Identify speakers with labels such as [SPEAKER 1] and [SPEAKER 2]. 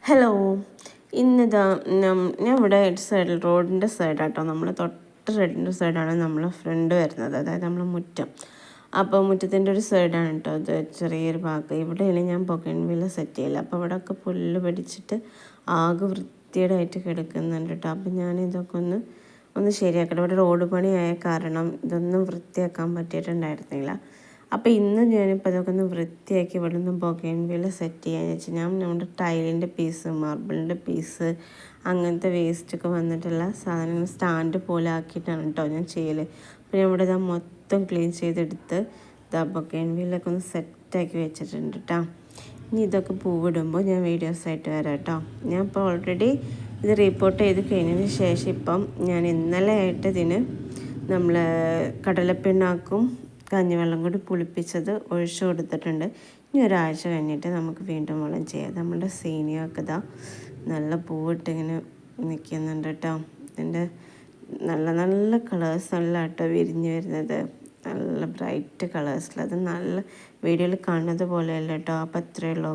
[SPEAKER 1] Hello, ഇന്നിതാ ഞാൻ ഇവിടെ സൈഡിൽ റോഡിൻ്റെ സൈഡാട്ടോ, നമ്മൾ തൊട്ട് റോഡിൻ്റെ സൈഡാണ് നമ്മളെ ഫ്രണ്ട് വരുന്നത്, അതായത് നമ്മളെ മുറ്റം. അപ്പോൾ മുറ്റത്തിൻ്റെ ഒരു സൈഡാണ് കേട്ടോ അത്, ചെറിയൊരു ഭാഗം. ഇവിടെയാണ് ഞാൻ ബൊഗൺവില്ല സെറ്റ് ചെയ്യില്ല. അപ്പോൾ ഇവിടെയൊക്കെ പുല്ല് പിടിച്ചിട്ട് ആകെ വൃത്തിയേടായിട്ട് കിടക്കുന്നുണ്ട് കേട്ടോ. അപ്പോൾ ഞാൻ ഇതൊക്കെ ഒന്ന് ശരിയാക്കട്ടെ. ഇവിടെ റോഡ് പണിയായ കാരണം ഇതൊന്നും വൃത്തിയാക്കാൻ പറ്റിയിട്ടുണ്ടായിരുന്നില്ല. അപ്പോൾ ഇന്ന് ഞാനിപ്പോൾ അതൊക്കെ ഒന്ന് വൃത്തിയാക്കി ഇവിടെ നിന്ന് ബൊഗൺവില്ല സെറ്റ് ചെയ്യാന്ന് വെച്ചാൽ ഞാൻ നമ്മുടെ ടൈലിൻ്റെ പീസ്, മാർബിളിൻ്റെ പീസ്, അങ്ങനത്തെ വേസ്റ്റൊക്കെ വന്നിട്ടുള്ള സാധനങ്ങൾ സ്റ്റാൻഡ് പോലെ ആക്കിയിട്ടാണ് കേട്ടോ ഞാൻ ചെയ്യൽ. അപ്പോൾ ഞാൻ ഇവിടെ മൊത്തം ക്ലീൻ ചെയ്തെടുത്ത് ബൊഗൺവില്ലൊക്കെ ഒന്ന് സെറ്റാക്കി വെച്ചിട്ടുണ്ട് കേട്ടോ. ഇനി ഇതൊക്കെ പൂവിടുമ്പോൾ ഞാൻ വീഡിയോസായിട്ട് വരാം കേട്ടോ. ഞാൻ ഇപ്പോൾ ഓൾറെഡി ഇത് റിപ്പോർട്ട് ചെയ്ത് കഴിഞ്ഞതിന് ശേഷം ഇപ്പം ഞാൻ ഇന്നലെ ആയിട്ട് ഇതിന് നമ്മൾ കടലപ്പിണ്ണാക്കും കഞ്ഞിവെള്ളം കൂടി പുളിപ്പിച്ചത് ഒഴിച്ചു കൊടുത്തിട്ടുണ്ട്. ഇനി ഒരാഴ്ച കഴിഞ്ഞിട്ട് നമുക്ക് വീണ്ടും വളം ചെയ്യാം. നമ്മുടെ സീനിയൊക്കെ ഇതാ നല്ല പൂവിട്ടിങ്ങനെ നിൽക്കുന്നുണ്ട് കേട്ടോ. ഇതിൻ്റെ നല്ല നല്ല കളേഴ്സ് അല്ല കേട്ടോ വിരിഞ്ഞ് വരുന്നത്, നല്ല ബ്രൈറ്റ് കളേഴ്സിൽ. അത് നല്ല വീഡിയോയിൽ കാണുന്നത് പോലെയല്ല കേട്ടോ. അപ്പോൾ അത്രയേ ഉള്ളൂ.